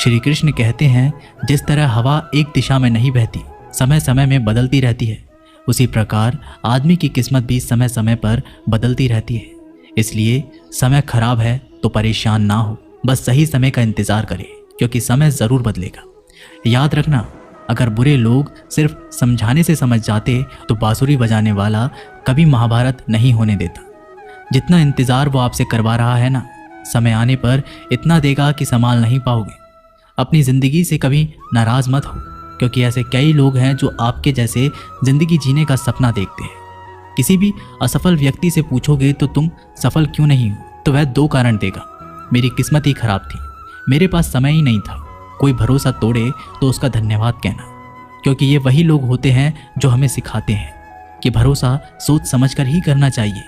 श्री कृष्ण कहते हैं, जिस तरह हवा एक दिशा में नहीं बहती, समय समय में बदलती रहती है, उसी प्रकार आदमी की किस्मत भी समय समय पर बदलती रहती है। इसलिए समय खराब है तो परेशान ना हो, बस सही समय का इंतजार करें, क्योंकि समय ज़रूर बदलेगा। याद रखना, अगर बुरे लोग सिर्फ समझाने से समझ जाते तो बांसुरी बजाने वाला कभी महाभारत नहीं होने देता। जितना इंतज़ार वो आपसे करवा रहा है ना, समय आने पर इतना देगा कि संभाल नहीं पाओगे। अपनी ज़िंदगी से कभी नाराज़ मत हो, क्योंकि ऐसे कई लोग हैं जो आपके जैसे ज़िंदगी जीने का सपना देखते हैं। किसी भी असफल व्यक्ति से पूछोगे तो तुम सफल क्यों नहीं हो, तो वह 2 कारण देगा। मेरी किस्मत ही खराब थी, मेरे पास समय ही नहीं था। कोई भरोसा तोड़े तो उसका धन्यवाद कहना, क्योंकि ये वही लोग होते हैं जो हमें सिखाते हैं कि भरोसा सोच समझकर ही करना चाहिए।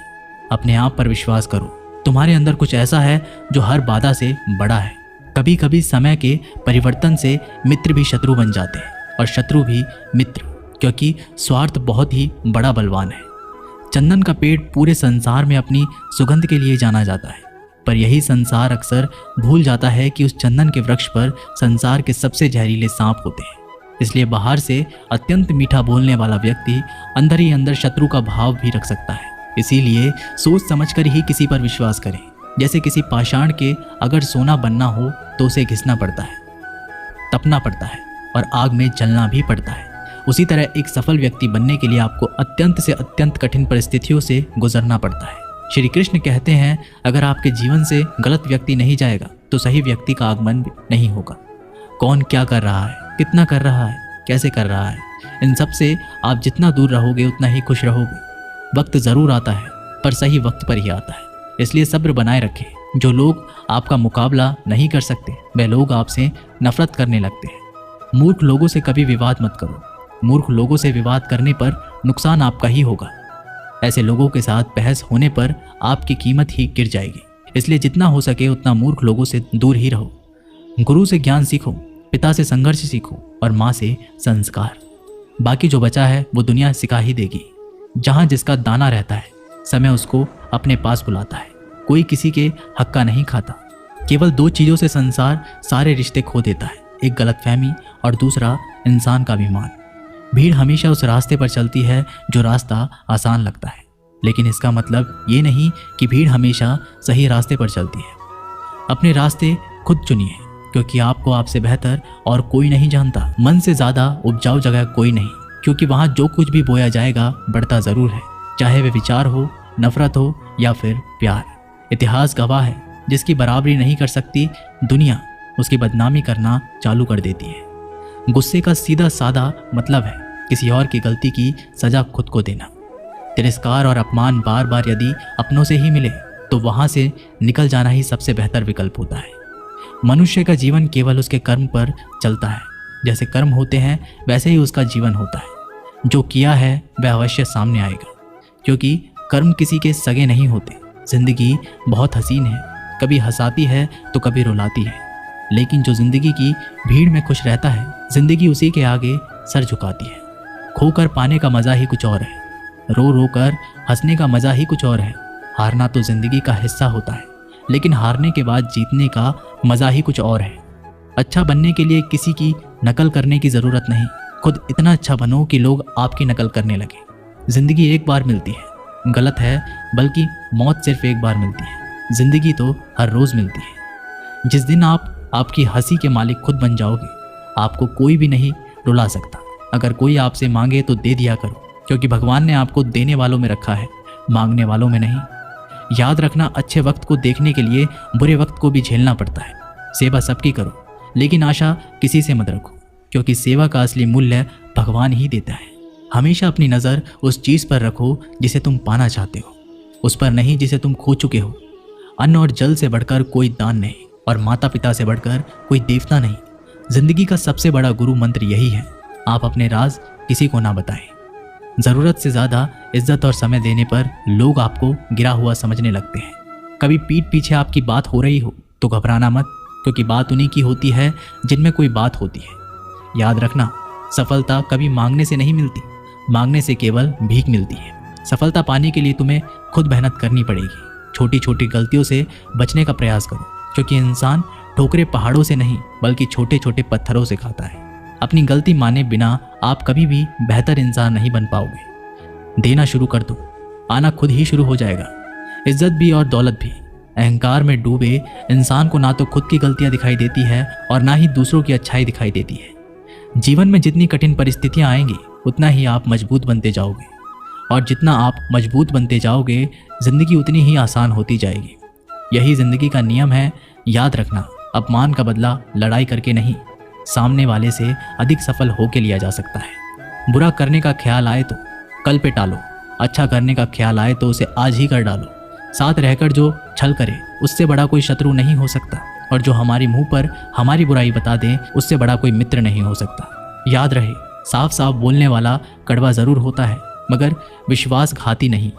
अपने आप पर विश्वास करो, तुम्हारे अंदर कुछ ऐसा है जो हर बाधा से बड़ा है। कभी कभी समय के परिवर्तन से मित्र भी शत्रु बन जाते हैं और शत्रु भी मित्र, क्योंकि स्वार्थ बहुत ही बड़ा बलवान है। चंदन का पेड़ पूरे संसार में अपनी सुगंध के लिए जाना जाता है, पर यही संसार अक्सर भूल जाता है कि उस चंदन के वृक्ष पर संसार के सबसे जहरीले सांप होते हैं। इसलिए बाहर से अत्यंत मीठा बोलने वाला व्यक्ति अंदर ही अंदर शत्रु का भाव भी रख सकता है। इसीलिए सोच समझकर ही किसी पर विश्वास करें। जैसे किसी पाषाण के अगर सोना बनना हो तो उसे घिसना पड़ता है, तपना पड़ता है और आग में जलना भी पड़ता है। उसी तरह एक सफल व्यक्ति बनने के लिए आपको अत्यंत से अत्यंत कठिन परिस्थितियों से गुजरना पड़ता है। श्री कृष्ण कहते हैं, अगर आपके जीवन से गलत व्यक्ति नहीं जाएगा तो सही व्यक्ति का आगमन नहीं होगा। कौन क्या कर रहा है, कितना कर रहा है, कैसे कर रहा है, इन सब से आप जितना दूर रहोगे उतना ही खुश रहोगे। वक्त ज़रूर आता है, पर सही वक्त पर ही आता है। इसलिए सब्र बनाए रखें। जो लोग आपका मुकाबला नहीं कर सकते, वे लोग आपसे नफरत करने लगते हैं। मूर्ख लोगों से कभी विवाद मत करो। मूर्ख लोगों से विवाद करने पर नुकसान आपका ही होगा। ऐसे लोगों के साथ बहस होने पर आपकी कीमत ही गिर जाएगी। इसलिए जितना हो सके उतना मूर्ख लोगों से दूर ही रहो। गुरु से ज्ञान सीखो, पिता से संघर्ष सीखो और माँ से संस्कार। बाकी जो बचा है वो दुनिया सिखा ही देगी। जहाँ जिसका दाना रहता है, समय उसको अपने पास बुलाता है। कोई किसी के हक का नहीं खाता। केवल 2 चीज़ों से संसार सारे रिश्ते खो देता है, एक गलतफहमी और दूसरा इंसान का अभिमान। भीड़ हमेशा उस रास्ते पर चलती है जो रास्ता आसान लगता है, लेकिन इसका मतलब ये नहीं कि भीड़ हमेशा सही रास्ते पर चलती है। अपने रास्ते खुद चुनिए, क्योंकि आपको आपसे बेहतर और कोई नहीं जानता। मन से ज़्यादा उपजाऊ जगह कोई नहीं, क्योंकि वहाँ जो कुछ भी बोया जाएगा बढ़ता ज़रूर है, चाहे वे विचार हो, नफरत हो या फिर प्यार। इतिहास गवाह है, जिसकी बराबरी नहीं कर सकती दुनिया, उसकी बदनामी करना चालू कर देती है। गुस्से का सीधा सादा मतलब है किसी और की गलती की सजा खुद को देना। तिरस्कार और अपमान बार बार यदि अपनों से ही मिले तो वहाँ से निकल जाना ही सबसे बेहतर विकल्प होता है। मनुष्य का जीवन केवल उसके कर्म पर चलता है। जैसे कर्म होते हैं वैसे ही उसका जीवन होता है। जो किया है वह अवश्य सामने आएगा, क्योंकि कर्म किसी के सगे नहीं होते। जिंदगी बहुत हसीन है, कभी हंसाती है तो कभी रुलाती है, लेकिन जो जिंदगी की भीड़ में खुश रहता है, जिंदगी उसी के आगे सर झुकाती है। खोकर पाने का मज़ा ही कुछ और है, रो रो कर हंसने का मज़ा ही कुछ और है। हारना तो जिंदगी का हिस्सा होता है, लेकिन हारने के बाद जीतने का मज़ा ही कुछ और है। अच्छा बनने के लिए किसी की नकल करने की ज़रूरत नहीं, खुद इतना अच्छा बनो कि लोग आपकी नकल करने लगे। ज़िंदगी एक बार मिलती है, गलत है, बल्कि मौत सिर्फ एक बार मिलती है। ज़िंदगी तो हर रोज़ मिलती है। जिस दिन आप आपकी हंसी के मालिक खुद बन जाओगे, आपको कोई भी नहीं रुला सकता। अगर कोई आपसे मांगे तो दे दिया करो, क्योंकि भगवान ने आपको देने वालों में रखा है, मांगने वालों में नहीं। याद रखना, अच्छे वक्त को देखने के लिए बुरे वक्त को भी झेलना पड़ता है। सेवा सबकी करो, लेकिन आशा किसी से मत रखो, क्योंकि सेवा का असली मूल्य भगवान ही देता है। हमेशा अपनी नज़र उस चीज़ पर रखो जिसे तुम पाना चाहते हो, उस पर नहीं जिसे तुम खो चुके हो। अन्न और जल से बढ़कर कोई दान नहीं, और माता पिता से बढ़कर कोई देवता नहीं। जिंदगी का सबसे बड़ा गुरु मंत्र यही है, आप अपने राज किसी को ना बताएं। ज़रूरत से ज़्यादा इज्जत और समय देने पर लोग आपको गिरा हुआ समझने लगते हैं। कभी पीठ पीछे आपकी बात हो रही हो तो घबराना मत, क्योंकि बात उन्हीं की होती है जिनमें कोई बात होती है। याद रखना, सफलता कभी मांगने से नहीं मिलती, मांगने से केवल भीख मिलती है। सफलता पाने के लिए तुम्हें खुद मेहनत करनी पड़ेगी। छोटी छोटी गलतियों से बचने का प्रयास करो, क्योंकि इंसान ठोकरें पहाड़ों से नहीं बल्कि छोटे छोटे पत्थरों से खाता है। अपनी गलती माने बिना आप कभी भी बेहतर इंसान नहीं बन पाओगे। देना शुरू कर दो, आना खुद ही शुरू हो जाएगा। इज्जत भी और दौलत भी। अहंकार में डूबे इंसान को ना तो खुद की गलतियां दिखाई देती है और ना ही दूसरों की अच्छाई दिखाई देती है। जीवन में जितनी कठिन परिस्थितियां आएंगी उतना ही आप मजबूत बनते जाओगे, और जितना आप मजबूत बनते जाओगे जिंदगी उतनी ही आसान होती जाएगी। यही जिंदगी का नियम है। याद रखना, अपमान का बदला लड़ाई करके नहीं, सामने वाले से अधिक सफल होके लिया जा सकता है। बुरा करने का ख्याल आए तो कल पे टालो, अच्छा करने का ख्याल आए तो उसे आज ही कर डालो। साथ रहकर जो छल करे उससे बड़ा कोई शत्रु नहीं हो सकता, और जो हमारे मुंह पर हमारी बुराई बता दे उससे बड़ा कोई मित्र नहीं हो सकता। याद रहे, साफ साफ बोलने वाला कड़वा ज़रूर होता है मगर विश्वासघाती नहीं।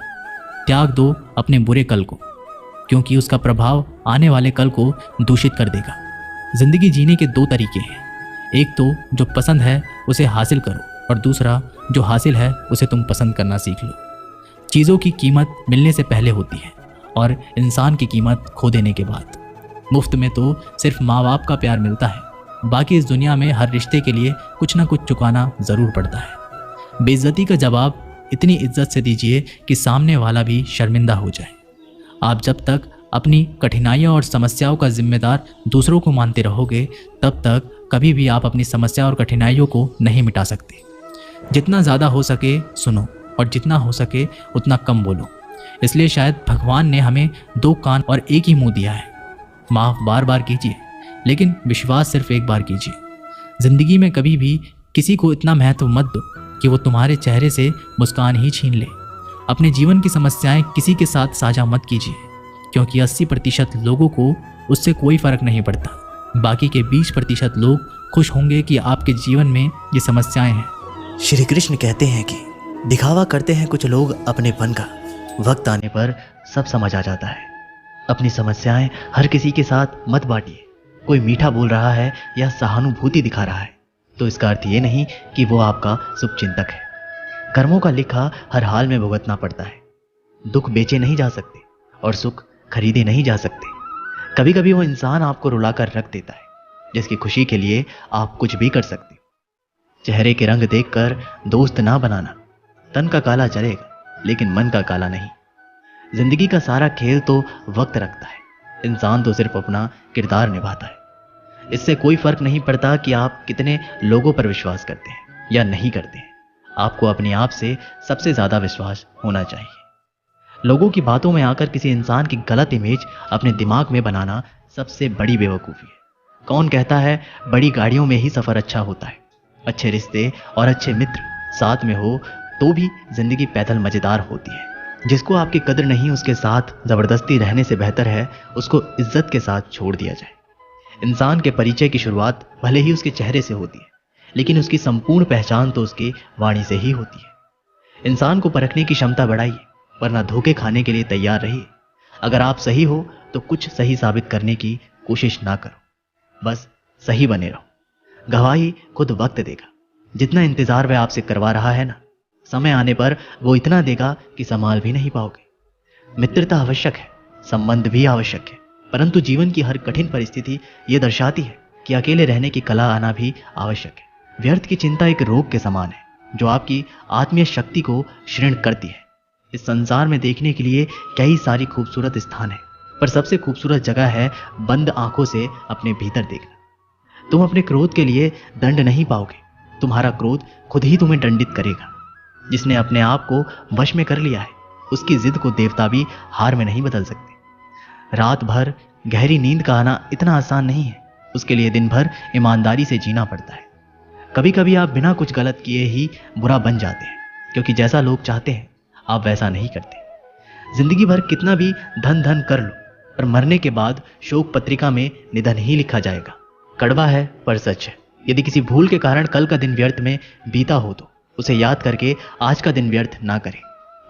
त्याग दो अपने बुरे कल को, क्योंकि उसका प्रभाव आने वाले कल को दूषित कर देगा। जिंदगी जीने के दो तरीके हैं, एक तो जो पसंद है उसे हासिल करो, और दूसरा जो हासिल है उसे तुम पसंद करना सीख लो। चीज़ों की कीमत मिलने से पहले होती है और इंसान की कीमत खो देने के बाद। मुफ्त में तो सिर्फ माँ बाप का प्यार मिलता है, बाकी इस दुनिया में हर रिश्ते के लिए कुछ ना कुछ चुकाना ज़रूर पड़ता है। बेइज्जती का जवाब इतनी इज्जत से दीजिए कि सामने वाला भी शर्मिंदा हो जाए। आप जब तक अपनी कठिनाइयों और समस्याओं का जिम्मेदार दूसरों को मानते रहोगे तब तक कभी भी आप अपनी समस्या और कठिनाइयों को नहीं मिटा सकते। जितना ज़्यादा हो सके सुनो, और जितना हो सके उतना कम बोलो। इसलिए शायद भगवान ने हमें दो कान और एक ही मुंह दिया है। माफ़ बार बार कीजिए, लेकिन विश्वास सिर्फ एक बार कीजिए। ज़िंदगी में कभी भी किसी को इतना महत्व मत दो कि वो तुम्हारे चेहरे से मुस्कान ही छीन ले। अपने जीवन की समस्याएं किसी के साथ साझा मत कीजिए, क्योंकि 80% लोगों को उससे कोई फ़र्क नहीं पड़ता। बाकी के 20% लोग खुश होंगे कि आपके जीवन में ये समस्याएं हैं। श्री कृष्ण कहते हैं कि दिखावा करते हैं कुछ लोग अपनेपन का, वक्त आने पर सब समझ आ जाता है। अपनी समस्याएं हर किसी के साथ मत बांटिए। कोई मीठा बोल रहा है या सहानुभूति दिखा रहा है तो इसका अर्थ ये नहीं कि वो आपका शुभचिंतक है। कर्मों का लिखा हर हाल में भुगतना पड़ता है। दुख बेचे नहीं जा सकते और सुख खरीदे नहीं जा सकते। कभी कभी वो इंसान आपको रुलाकर रख देता है जिसकी खुशी के लिए आप कुछ भी कर सकते हो। चेहरे के रंग देखकर दोस्त ना बनाना। तन का काला चलेगा लेकिन मन का काला नहीं। जिंदगी का सारा खेल तो वक्त रखता है, इंसान तो सिर्फ अपना किरदार निभाता है। इससे कोई फर्क नहीं पड़ता कि आप कितने लोगों पर विश्वास करते हैं या नहीं करते हैं। आपको अपने आप से सबसे ज्यादा विश्वास होना चाहिए। लोगों की बातों में आकर किसी इंसान की गलत इमेज अपने दिमाग में बनाना सबसे बड़ी बेवकूफ़ी है। कौन कहता है बड़ी गाड़ियों में ही सफ़र अच्छा होता है? अच्छे रिश्ते और अच्छे मित्र साथ में हो तो भी जिंदगी पैदल मज़ेदार होती है। जिसको आपकी कदर नहीं उसके साथ ज़बरदस्ती रहने से बेहतर है उसको इज्जत के साथ छोड़ दिया जाए। इंसान के परिचय की शुरुआत भले ही उसके चेहरे से होती है, लेकिन उसकी संपूर्ण पहचान तो उसकी वाणी से ही होती है। इंसान को परखने की क्षमता बढ़ाइए, वरना धोखे खाने के लिए तैयार रहिए। अगर आप सही हो तो कुछ सही साबित करने की कोशिश ना करो, बस सही बने रहो। गवाही खुद वक्त देगा। जितना इंतजार वह आपसे करवा रहा है ना, समय आने पर वो इतना देगा कि संभाल भी नहीं पाओगे। मित्रता आवश्यक है, संबंध भी आवश्यक है, परंतु जीवन की हर कठिन परिस्थिति ये दर्शाती है कि अकेले रहने की कला आना भी आवश्यक है। व्यर्थ की चिंता एक रोग के समान है जो आपकी आत्मीय शक्ति को क्षीण करती है। इस संसार में देखने के लिए कई सारी खूबसूरत स्थान है, पर सबसे खूबसूरत जगह है बंद आंखों से अपने भीतर देखना। तुम अपने क्रोध के लिए दंड नहीं पाओगे, तुम्हारा क्रोध खुद ही तुम्हें दंडित करेगा। जिसने अपने आप को वश में कर लिया है उसकी जिद को देवता भी हार में नहीं बदल सकते। रात भर गहरी नींद का आना इतना आसान नहीं है, उसके लिए दिन भर ईमानदारी से जीना पड़ता है। कभी कभी आप बिना कुछ गलत किए ही बुरा बन जाते हैं, क्योंकि जैसा लोग चाहते हैं आप वैसा नहीं करते। जिंदगी भर कितना भी धन धन कर लो, पर मरने के बाद शोक पत्रिका में निधन ही लिखा जाएगा। कड़वा है पर सच है। यदि किसी भूल के कारण कल का दिन व्यर्थ में बीता हो तो उसे याद करके आज का दिन व्यर्थ ना करें।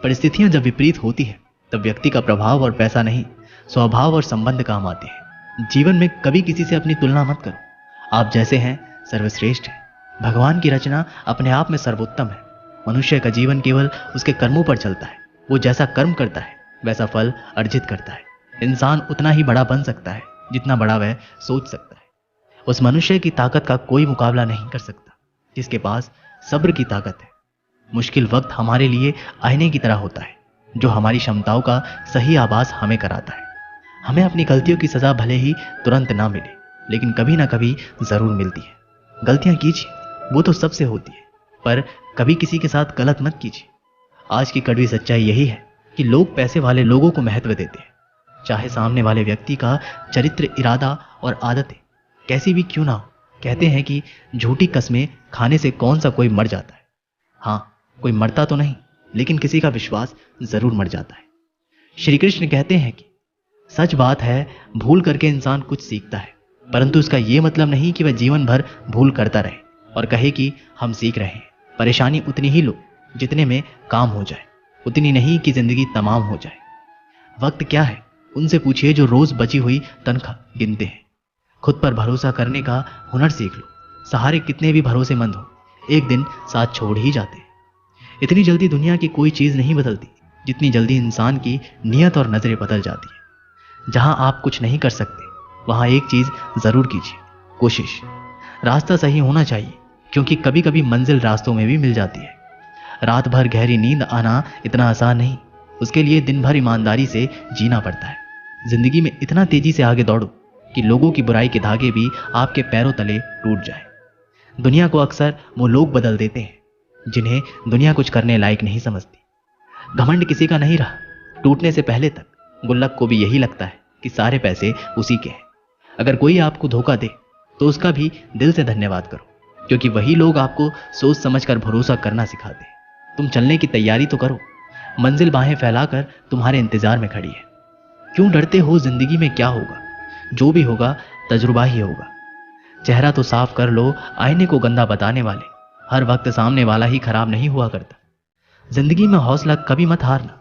परिस्थितियां जब विपरीत होती है तब व्यक्ति का प्रभाव और पैसा नहीं, स्वभाव और संबंध काम आते हैं। जीवन में कभी किसी से अपनी तुलना मत करो। आप जैसे हैं सर्वश्रेष्ठ है। भगवान की रचना अपने आप में सर्वोत्तम है। मनुष्य का जीवन केवल उसके कर्मों पर चलता है। वो जैसा कर्म करता है वैसा फल अर्जित करता है। इंसान उतना ही बड़ा बन सकता है जितना बड़ा वह सोच सकता है। उस मनुष्य की ताकत का कोई मुकाबला नहीं कर सकता जिसके पास सब्र की ताकत है। मुश्किल वक्त हमारे लिए आईने की तरह होता है जो हमारी क्षमताओं का सही आभास हमें कराता है। हमें अपनी गलतियों की सजा भले ही तुरंत ना मिले, लेकिन कभी ना कभी जरूर मिलती है। गलतियां कीजिए, वो तो सबसे होती है, पर कभी किसी के साथ गलत मत कीजिए। आज की कड़वी सच्चाई यही है कि लोग पैसे वाले लोगों को महत्व देते हैं, चाहे सामने वाले व्यक्ति का चरित्र, इरादा और आदतें कैसी भी क्यों ना हो। कहते हैं कि झूठी कस्में खाने से कौन सा कोई मर जाता है। हाँ, कोई मरता तो नहीं, लेकिन किसी का विश्वास जरूर मर जाता है। श्री कृष्ण कहते हैं कि सच बात है, भूल करके इंसान कुछ सीखता है, परंतु इसका यह मतलब नहीं कि वह जीवन भर भूल करता रहे और कहे कि हम सीख रहे हैं। परेशानी उतनी ही लो जितने में काम हो जाए, उतनी नहीं कि जिंदगी तमाम हो जाए। वक्त क्या है उनसे पूछिए जो रोज बची हुई तनख्वाह गिनते हैं। खुद पर भरोसा करने का हुनर सीख लो। सहारे कितने भी भरोसेमंद हो, एक दिन साथ छोड़ ही जाते हैं। इतनी जल्दी दुनिया की कोई चीज नहीं बदलती जितनी जल्दी इंसान की नीयत और नजरें बदल जाती है। जहां आप कुछ नहीं कर सकते वहां एक चीज जरूर कीजिए, कोशिश। रास्ता सही होना चाहिए, क्योंकि कभी कभी मंजिल रास्तों में भी मिल जाती है। रात भर गहरी नींद आना इतना आसान नहीं, उसके लिए दिन भर ईमानदारी से जीना पड़ता है। जिंदगी में इतना तेजी से आगे दौड़ो कि लोगों की बुराई के धागे भी आपके पैरों तले टूट जाए। दुनिया को अक्सर वो लोग बदल देते हैं जिन्हें दुनिया कुछ करने लायक नहीं समझती। घमंड किसी का नहीं रहा। टूटने से पहले तक गुल्लक को भी यही लगता है कि सारे पैसे उसी के हैं। अगर कोई आपको धोखा दे तो उसका भी दिल से धन्यवाद करो, क्योंकि वही लोग आपको सोच समझकर भरोसा करना सिखाते हैं। तुम चलने की तैयारी तो करो, मंजिल बाहें फैलाकर तुम्हारे इंतजार में खड़ी है। क्यों डरते हो? जिंदगी में क्या होगा, जो भी होगा तजुर्बा ही होगा। चेहरा तो साफ कर लो, आईने को गंदा बताने वाले हर वक्त सामने वाला ही खराब नहीं हुआ करता। जिंदगी में हौसला कभी मत हारना,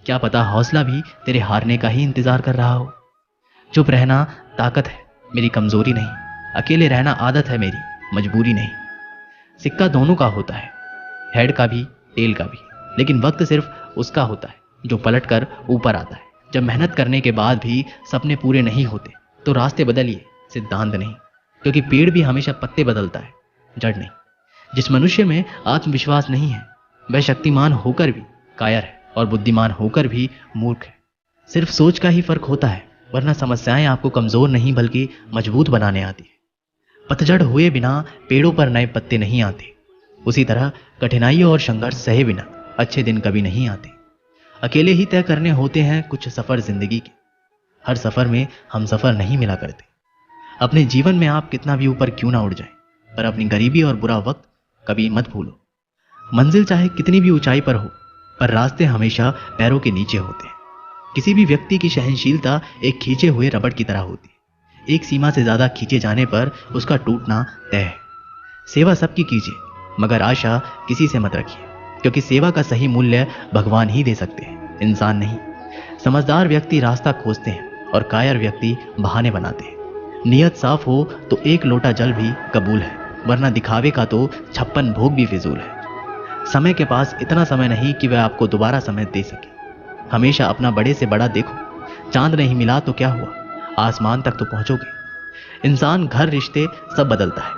क्या पता हौसला भी तेरे हारने का ही इंतजार कर रहा हो। चुप रहना ताकत है, मेरी कमजोरी नहीं। अकेले रहना आदत है, मेरी मजबूरी नहीं। सिक्का दोनों का होता है, हेड का भी टेल का भी, लेकिन वक्त सिर्फ उसका होता है जो पलट कर ऊपर आता है। जब मेहनत करने के बाद भी सपने पूरे नहीं होते तो रास्ते बदलिए, सिद्धांत नहीं, क्योंकि पेड़ भी हमेशा पत्ते बदलता है, जड़ नहीं। जिस मनुष्य में आत्मविश्वास नहीं है वह शक्तिमान होकर भी कायर है और बुद्धिमान होकर भी मूर्ख है। सिर्फ सोच का ही फर्क होता है, वरना समस्याएं आपको कमजोर नहीं बल्कि मजबूत बनाने आती है। पतझड़ हुए बिना पेड़ों पर नए पत्ते नहीं आते, उसी तरह कठिनाइयों और संघर्ष सहे बिना अच्छे दिन कभी नहीं आते। अकेले ही तय करने होते हैं कुछ सफर जिंदगी के। हर सफर में हम सफर नहीं मिला करते। अपने जीवन में आप कितना भी ऊपर क्यों ना उड़ जाएं, पर अपनी गरीबी और बुरा वक्त कभी मत भूलो। मंजिल चाहे कितनी भी ऊंचाई पर हो, पर रास्ते हमेशा पैरों के नीचे होते हैं। किसी भी व्यक्ति की सहनशीलता एक खींचे हुए रबड़ की तरह होती है। एक सीमा से ज्यादा खींचे जाने पर उसका टूटना तय है। सेवा सबकी कीजिए, मगर आशा किसी से मत रखिए, क्योंकि सेवा का सही मूल्य भगवान ही दे सकते हैं, इंसान नहीं। समझदार व्यक्ति रास्ता खोजते हैं और कायर व्यक्ति बहाने बनाते हैं। नियत साफ हो तो एक लोटा जल भी कबूल है, वरना दिखावे का तो 56 भोग भी फिजूल है। समय के पास इतना समय नहीं कि वह आपको दोबारा समय दे सके। हमेशा अपना बड़े से बड़ा देखो। चांद नहीं मिला तो क्या हुआ, आसमान तक तो पहुंचोगे। इंसान, घर, रिश्ते सब बदलता है,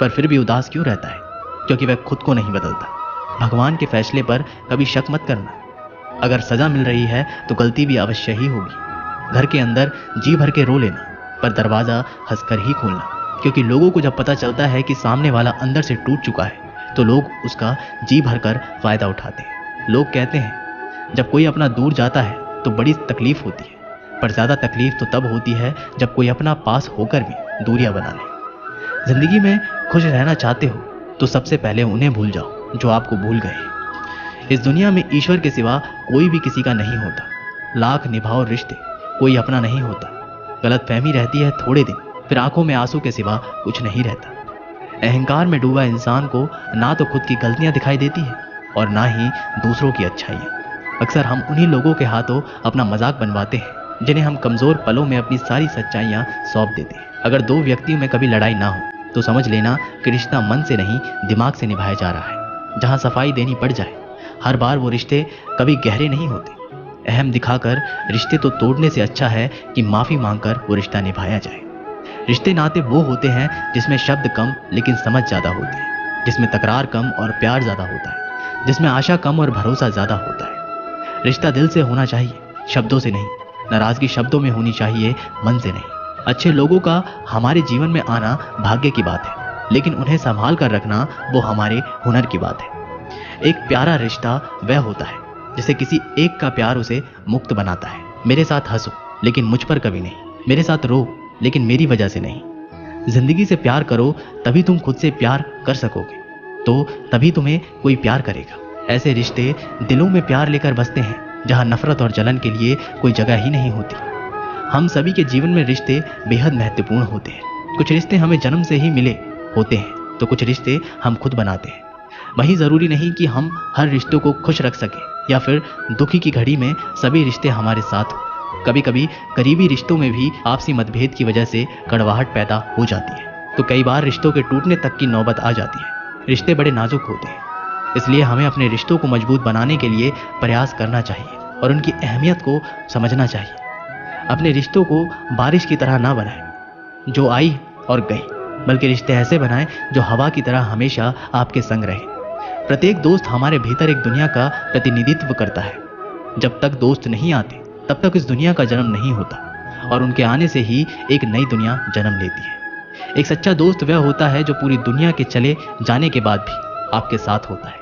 पर फिर भी उदास क्यों रहता है? क्योंकि वह खुद को नहीं बदलता। भगवान के फैसले पर कभी शक मत करना। अगर सजा मिल रही है तो गलती भी अवश्य ही होगी। घर के अंदर जी भर के रो लेना, पर दरवाजा हंसकर ही खोलना, क्योंकि लोगों को जब पता चलता है कि सामने वाला अंदर से टूट चुका है तो लोग उसका जी भरकर फायदा उठाते हैं। लोग कहते हैं जब कोई अपना दूर जाता है तो बड़ी तकलीफ होती है, पर ज्यादा तकलीफ तो तब होती है जब कोई अपना पास होकर भी दूरियां बना ले। जिंदगी में खुश रहना चाहते हो तो सबसे पहले उन्हें भूल जाओ जो आपको भूल गए। इस दुनिया में ईश्वर के सिवा कोई भी किसी का नहीं होता। लाख निभाओ रिश्ते, कोई अपना नहीं होता। गलत फहमी रहती है थोड़े दिन, फिर आंखों में आंसू के सिवा कुछ नहीं रहता। अहंकार में डूबा इंसान को ना तो खुद की गलतियां दिखाई देती है और ना ही दूसरों की अच्छाइयां। अक्सर हम उन्हीं लोगों के हाथों अपना मजाक बनवाते हैं जिन्हें हम कमजोर पलों में अपनी सारी सच्चाइयां सौंप देते हैं। अगर दो व्यक्तियों में कभी लड़ाई ना हो तो समझ लेना कि रिश्ता मन से नहीं दिमाग से निभाया जा रहा है। जहां सफाई देनी पड़ जाए, हर बार वो रिश्ते कभी गहरे नहीं होते। अहम दिखाकर रिश्ते तो तोड़ने से अच्छा है कि माफी मांगकर वो रिश्ता निभाया जाए। रिश्ते नाते वो होते हैं जिसमें शब्द कम लेकिन समझ ज्यादा होती है, जिसमें तकरार कम और प्यार ज्यादा होता है, जिसमें आशा कम और भरोसा ज्यादा होता है। रिश्ता दिल से होना चाहिए, शब्दों से नहीं। नाराजगी शब्दों में होनी चाहिए, मन से नहीं। अच्छे लोगों का हमारे जीवन में आना भाग्य की बात है, लेकिन उन्हें संभाल कर रखना वो हमारे हुनर की बात है। एक प्यारा रिश्ता वह होता है जिसे किसी एक का प्यार उसे मुक्त बनाता है। मेरे साथ हंसो लेकिन मुझ पर कभी नहीं, मेरे साथ रो लेकिन मेरी वजह से नहीं। जिंदगी से प्यार करो तभी तुम खुद से प्यार कर सकोगे, तो तभी तुम्हें कोई प्यार करेगा। ऐसे रिश्ते दिलों में प्यार लेकर बसते हैं जहां नफरत और जलन के लिए कोई जगह ही नहीं होती। हम सभी के जीवन में रिश्ते बेहद महत्वपूर्ण होते हैं। कुछ रिश्ते हमें जन्म से ही मिले होते हैं, तो कुछ रिश्ते हम खुद बनाते हैं। वही जरूरी नहीं कि हम हर रिश्तों को खुश रख सकें या फिर दुखी की घड़ी में सभी रिश्ते हमारे साथ हों। कभी कभी करीबी रिश्तों में भी आपसी मतभेद की वजह से कड़वाहट पैदा हो जाती है, तो कई बार रिश्तों के टूटने तक की नौबत आ जाती है। रिश्ते बड़े नाजुक होते हैं, इसलिए हमें अपने रिश्तों को मजबूत बनाने के लिए प्रयास करना चाहिए और उनकी अहमियत को समझना चाहिए। अपने रिश्तों को बारिश की तरह ना बनाएं जो आई और गई, बल्कि रिश्ते ऐसे बनाएं जो हवा की तरह हमेशा आपके संग रहे। प्रत्येक दोस्त हमारे भीतर एक दुनिया का प्रतिनिधित्व करता है। जब तक दोस्त नहीं आते तब तक इस दुनिया का जन्म नहीं होता, और उनके आने से ही एक नई दुनिया जन्म लेती है। एक सच्चा दोस्त वह होता है जो पूरी दुनिया के चले जाने के बाद भी आपके साथ होता है।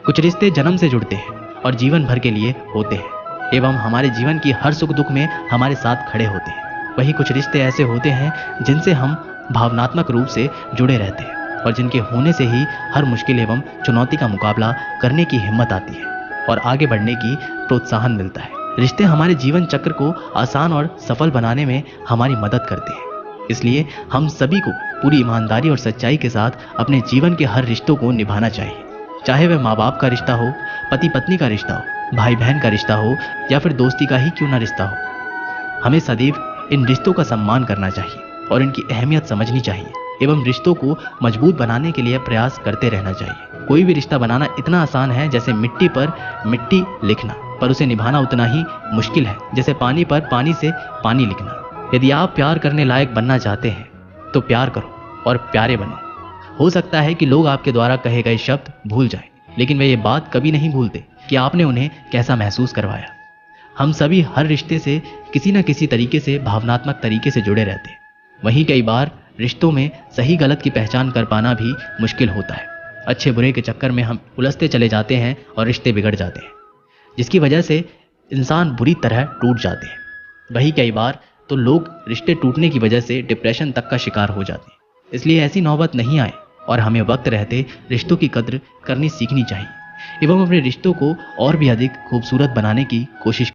कुछ रिश्ते जन्म से जुड़ते हैं और जीवन भर के लिए होते हैं एवं हमारे जीवन की हर सुख दुख में हमारे साथ खड़े होते हैं। वहीं कुछ रिश्ते ऐसे होते हैं जिनसे हम भावनात्मक रूप से जुड़े रहते हैं और जिनके होने से ही हर मुश्किल एवं चुनौती का मुकाबला करने की हिम्मत आती है और आगे बढ़ने की प्रोत्साहन मिलता है। रिश्ते हमारे जीवन चक्र को आसान और सफल बनाने में हमारी मदद करते हैं। इसलिए हम सभी को पूरी ईमानदारी और सच्चाई के साथ अपने जीवन के हर रिश्तों को निभाना चाहिए, चाहे वह माँ बाप का रिश्ता हो, पति पत्नी का रिश्ता हो, भाई बहन का रिश्ता हो या फिर दोस्ती का ही क्यों ना रिश्ता हो। हमें सदैव इन रिश्तों का सम्मान करना चाहिए और इनकी अहमियत समझनी चाहिए एवं रिश्तों को मजबूत बनाने के लिए प्रयास करते रहना चाहिए। कोई भी रिश्ता बनाना इतना आसान है जैसे मिट्टी पर मिट्टी लिखना, पर उसे निभाना उतना ही मुश्किल है जैसे पानी पर पानी से पानी लिखना। यदि आप प्यार करने लायक बनना चाहते हैं तो प्यार करो और प्यारे बनो। हो सकता है कि लोग आपके द्वारा कहे गए शब्द भूल जाएं, लेकिन वे ये बात कभी नहीं भूलते कि आपने उन्हें कैसा महसूस करवाया। हम सभी हर रिश्ते से किसी न किसी तरीके से भावनात्मक तरीके से जुड़े रहते हैं। वहीं कई बार रिश्तों में सही गलत की पहचान कर पाना भी मुश्किल होता है। अच्छे बुरे के चक्कर में हम उलझते चले जाते हैं और रिश्ते बिगड़ जाते हैं, जिसकी वजह से इंसान बुरी तरह टूट जाते हैं। वहीं कई बार तो लोग रिश्ते टूटने की वजह से डिप्रेशन तक का शिकार हो जाते हैं। इसलिए ऐसी नौबत नहीं आए और हमें वक्त रहते रिश्तों की कद्र करनी सीखनी चाहिए एवं अपने रिश्तों को और भी अधिक खूबसूरत बनाने की कोशिश